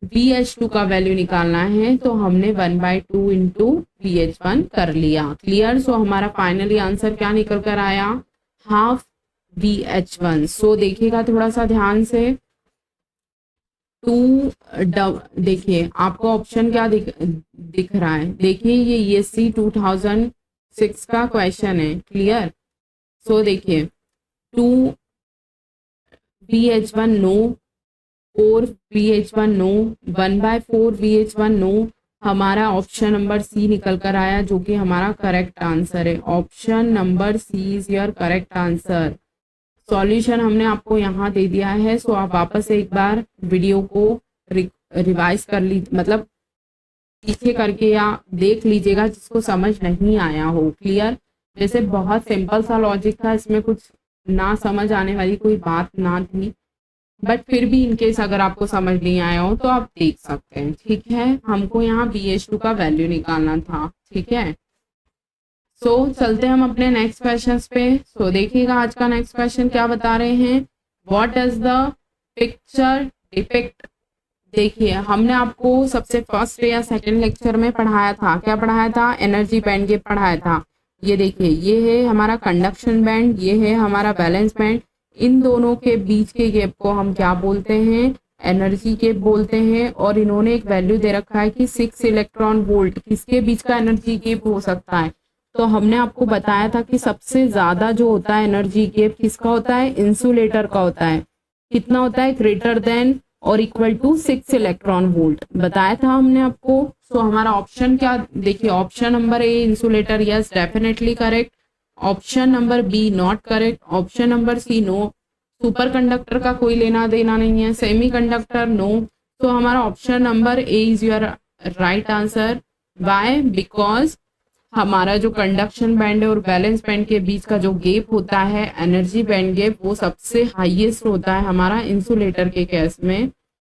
VH2 का वैल्यू निकालना है, तो हमने 1/2 इंटू VH1 कर लिया। क्लियर। सो हमारा फाइनली आंसर क्या निकल कर आया, हाफ VH1। सो देखिएगा थोड़ा सा ध्यान से, देखिए आपको ऑप्शन क्या दिख रहा है, देखिए ये ESC 2006 का क्वेश्चन है। क्लियर। सो देखिए 2 VH1 no, 4 VH1 no, 1/4 VH1 no. हमारा ऑप्शन नंबर सी निकल कर आया, जो कि हमारा करेक्ट आंसर है। Option number C is your correct answer. Solution हमने आपको यहाँ दे दिया है। सो आप वापस एक बार वीडियो को रिवाइज कर मतलब पीछे करके या देख लीजिएगा जिसको समझ नहीं आया हो। क्लियर। जैसे बहुत सिंपल सा लॉजिक था, इसमें कुछ ना समझ आने वाली कोई बात ना थी, बट फिर भी इनकेस अगर आपको समझ नहीं आया हो तो आप देख सकते हैं। ठीक है। हमको यहाँ BH2 का वैल्यू निकालना था। ठीक है। सो चलते हैं हम अपने नेक्स्ट क्वेश्चन पे। सो देखिएगा आज का नेक्स्ट क्वेश्चन क्या बता रहे हैं, what does the picture depict. देखिए हमने आपको सबसे फर्स्ट या सेकंड लेक्चर में पढ़ाया था, क्या पढ़ाया था, एनर्जी बैंड गैप पढ़ाया था। ये देखिए ये है हमारा कंडक्शन बैंड, ये है हमारा बैलेंस बैंड। इन दोनों के बीच के गैप को हम क्या बोलते हैं, एनर्जी गैप बोलते हैं। और इन्होंने एक वैल्यू दे रखा है कि 6 इलेक्ट्रॉन वोल्ट किसके बीच का एनर्जी गैप हो सकता है। तो हमने आपको बताया था कि सबसे ज्यादा जो होता है एनर्जी गैप किसका होता है, इंसुलेटर का होता है। कितना होता है, ग्रेटर देन और इक्वल टू 6 इलेक्ट्रॉन वोल्ट बताया था हमने आपको। सो हमारा ऑप्शन क्या, देखिए option number A insulator, yes definitely correct. Option number B not correct. Option number C no, superconductor का कोई लेना देना नहीं है। Semiconductor no. तो हमारा option number A is your right answer. Why, because हमारा जो कंडक्शन बैंड है और बैलेंस बैंड के बीच का जो गैप होता है, एनर्जी बैंड गैप, वो सबसे हाईएस्ट होता है हमारा इंसुलेटर के केस में।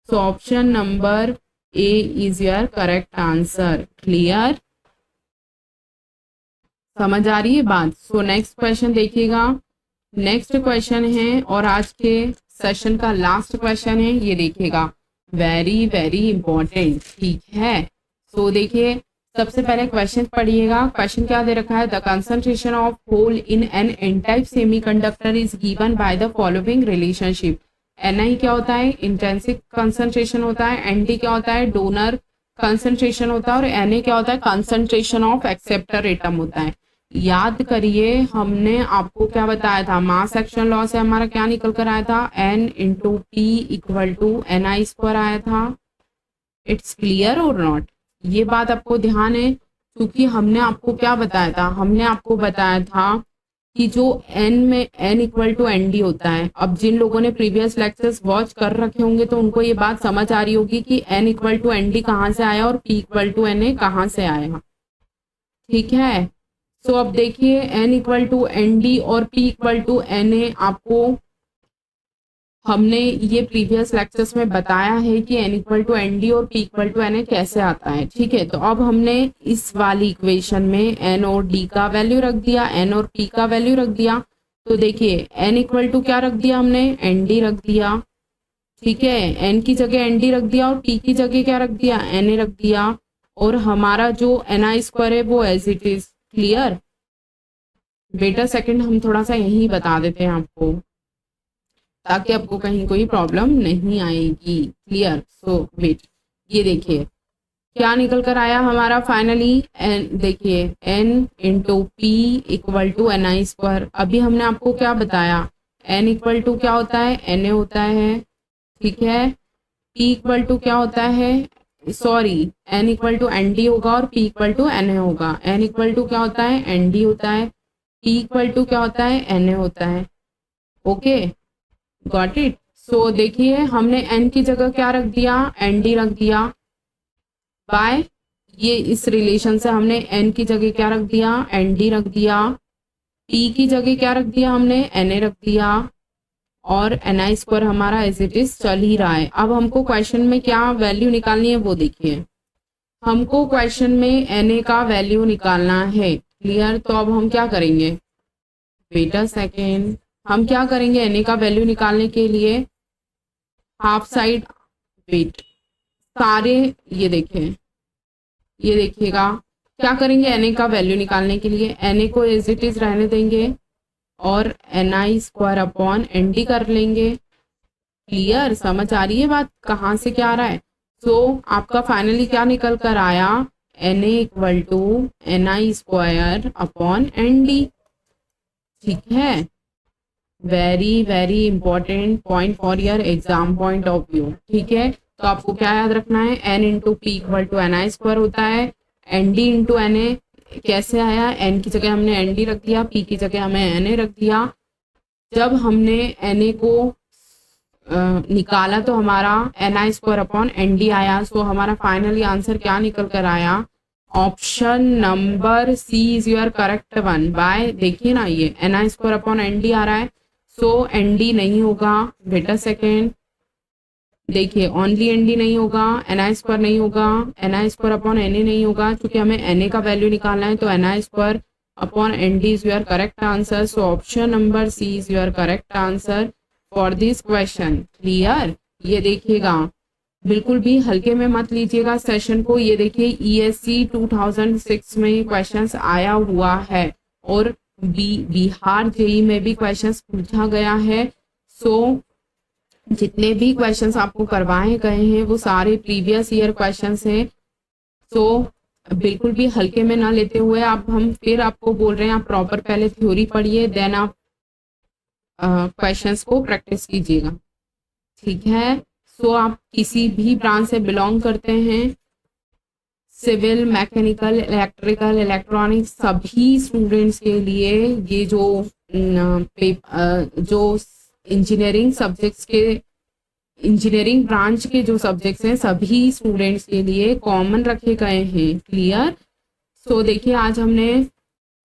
सो option number A is your correct answer. Clear. समझ आ रही है बात। सो नेक्स्ट क्वेश्चन देखिएगा। नेक्स्ट क्वेश्चन है और आज के सेशन का लास्ट क्वेश्चन है, ये देखिएगा वेरी वेरी इंपॉर्टेंट। ठीक है। सो देखिए सबसे पहले क्वेश्चन पढ़िएगा। क्वेश्चन क्या दे रखा है, the concentration of hole in N N type semiconductor is given by the following relationship. Ni क्या होता है, इंटेंसिक कंसंट्रेशन होता है। Nd क्या होता है, डोनर कंसंट्रेशन होता है। और Na क्या होता है, कंसंट्रेशन ऑफ एक्सेप्टर एटम होता है। याद करिए हमने आपको क्या बताया था, मास एक्शन लॉ से हमारा क्या निकल कर आया था, N into P equal to Ni² आया था। इट्स क्लियर और नॉट, ये बात आपको ध्यान है। क्योंकि हमने आपको क्या बताया था, हमने आपको बताया था कि जो n में n इक्वल टू ND होता है। अब जिन लोगों ने प्रीवियस लेक्चर्स वॉच कर रखे होंगे तो उनको ये बात समझ आ रही होगी कि n इक्वल टू ND कहाँ से आया और p इक्वल टू Na कहाँ से आया। ठीक है। सो अब देखिए n इक्वल टू ND और p इक्वल टू Na आपको हमने ये प्रीवियस लेक्चर्स में बताया है कि n इक्वल टू ND और p इक्वल टू Na कैसे आता है। ठीक है। तो अब हमने इस वाली इक्वेशन में n और d का वैल्यू रख दिया, n और p का वैल्यू रख दिया। तो देखिए n इक्वल टू क्या रख दिया हमने, ND रख दिया। ठीक है। n की जगह ND रख दिया और p की जगह क्या रख दिया, Na रख दिया। और हमारा जो Ni² है वो एज इट इज। क्लियर। बेटा सेकंड हम थोड़ा सा यही बता देते हैं आपको, ताकि आपको कहीं कोई प्रॉब्लम नहीं आएगी। क्लियर। सो वेट, ये देखिए क्या निकल कर आया हमारा फाइनली, देखिए n into P equal to Ni²। अभी हमने आपको क्या बताया, n इक्वल टू क्या होता है, Na होता है। ठीक है। p इक्वल टू क्या होता है, sorry n equal to ND होगा और p इक्वल टू Na होगा। n इक्वल टू क्या होता है, ND होता है। p इक्वल टू क्या होता है, Na होता है। Okay, got it. सो देखिए हमने n की जगह क्या रख दिया, ND रख दिया। बाय ये इस रिलेशन से हमने n की जगह क्या रख दिया, ND रख दिया। p की जगह क्या रख दिया हमने, Na रख दिया। और Ni² हमारा एज इट इज चल ही रहा है। अब हमको क्वेश्चन में क्या वैल्यू निकालनी है वो देखिए। हमको क्वेश्चन में Na का वैल्यू निकालना है। क्लियर। तो अब हम क्या करेंगे, वेट अ सेकेंड, हम क्या करेंगे Na का वैल्यू निकालने के लिए, हाफ साइड, वेट सारे ये देखें, ये देखिएगा क्या करेंगे Na का वैल्यू निकालने के लिए Na को एज इट इज रहने देंगे और Ni स्क्वायर अपॉन Nd कर लेंगे। क्लियर, समझ आ रही है बात कहाँ से क्या आ रहा है। सो आपका फाइनली क्या निकल कर आया, Na equal to Ni square upon Nd। ठीक है, very very important point for your exam point of view. ठीक है, तो आपको क्या याद रखना है, n into P equal to Ni square होता है, Nd इंटू Na कैसे आया, n की जगह हमने Nd रख दिया, p की जगह हमें Na रख दिया। जब हमने Na को निकाला तो हमारा Ni स्क्वायर अपॉन Nd आया। सो हमारा फाइनली आंसर क्या निकल कर आया, option number C is your correct one. By देखिए ना, ये Ni स्क्वायर अपॉन Nd आ रहा है, सो Nd नहीं होगा, वेट अ सेकेंड, देखिए ओनली Nd नहीं होगा, Ni स्क्वायर नहीं होगा, Ni स्क्वायर अपॉन Na नहीं होगा, क्योंकि हमें Na का वैल्यू निकालना है। तो Ni square upon Nd is your correct answer. So option number C is your correct answer for this question. Clear, ये देखिएगा बिल्कुल भी हल्के में मत लीजिएगा सेशन को। ये देखिए ESC 2006 में क्वेश्चंस आया हुआ है और बिहार जेई में भी क्वेश्चंस पूछा गया है। सो जितने भी क्वेश्चंस आपको करवाए गए हैं वो सारे प्रीवियस ईयर क्वेश्चंस हैं। सो बिल्कुल भी हल्के में ना लेते हुए हम फिर आपको बोल रहे हैं, आप प्रॉपर पहले थ्योरी पढ़िए, देन आप क्वेश्चंस को प्रैक्टिस कीजिएगा। ठीक है, सो आप किसी भी ब्रांच से बिलोंग करते हैं, सिविल, मैकेनिकल, इलेक्ट्रिकल, इलेक्ट्रॉनिक्स, सभी स्टूडेंट्स के लिए ये जो इंजीनियरिंग सब्जेक्ट्स के, इंजीनियरिंग ब्रांच के जो सब्जेक्ट्स हैं सभी स्टूडेंट्स के लिए कॉमन रखे गए हैं। क्लियर, सो देखिए आज हमने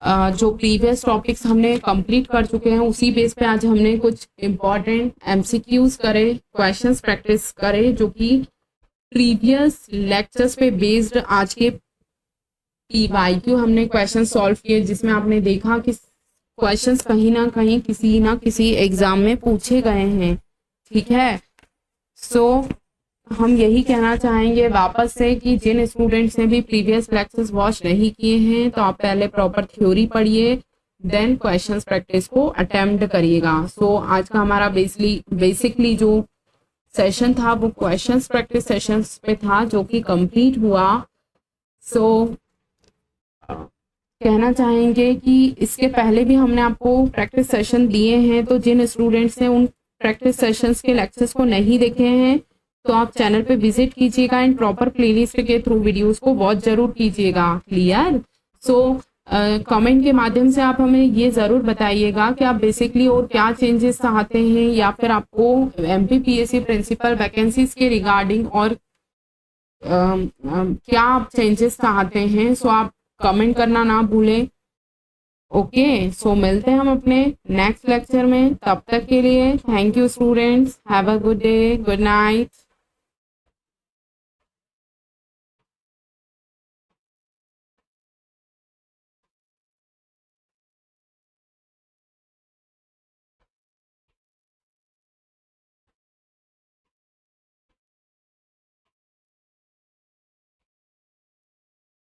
जो प्रीवियस टॉपिक्स हमने कंप्लीट कर चुके हैं उसी बेस पे आज हमने कुछ इम्पॉर्टेंट MCQs करे, क्वेश्चंस प्रैक्टिस करे, जो कि प्रीवियस लेक्चर्स पे बेस्ड आज के PYQ हमने क्वेश्चन सॉल्व किए, जिसमें आपने देखा कि क्वेश्चंस कहीं ना कहीं किसी ना किसी एग्जाम में पूछे गए हैं। ठीक है, सो हम यही कहना चाहेंगे वापस से कि जिन स्टूडेंट्स ने भी प्रीवियस लेक्चर्स वॉच नहीं किए हैं तो आप पहले प्रॉपर थ्योरी पढ़िए, देन क्वेश्चंस प्रैक्टिस को अटेम्प्ट करिएगा। सो आज का हमारा बेसिकली जो सेशन था वो क्वेश्चंस प्रैक्टिस सेशंस पे था, जो कि कंप्लीट हुआ। सो कहना चाहेंगे कि इसके पहले भी हमने आपको प्रैक्टिस सेशन दिए हैं, तो जिन स्टूडेंट्स ने उन प्रैक्टिस सेशंस के लेक्चर्स को नहीं देखे हैं तो आप चैनल पे विजिट कीजिएगा एंड प्रॉपर प्लेलिस्ट के थ्रू वीडियोस को वॉच जरूर कीजिएगा। क्लियर, सो कमेंट के माध्यम से आप हमें ये ज़रूर बताइएगा कि आप बेसिकली और क्या चेंजेस चाहते हैं, या फिर आपको MPPSC प्रिंसिपल वैकेंसीज के रिगार्डिंग और क्या आप चेंजेस चाहते हैं। सो आप कमेंट करना ना भूलें। ओके, सो मिलते हैं हम अपने नेक्स्ट लेक्चर में, तब तक के लिए thank you students, have a good day, good night.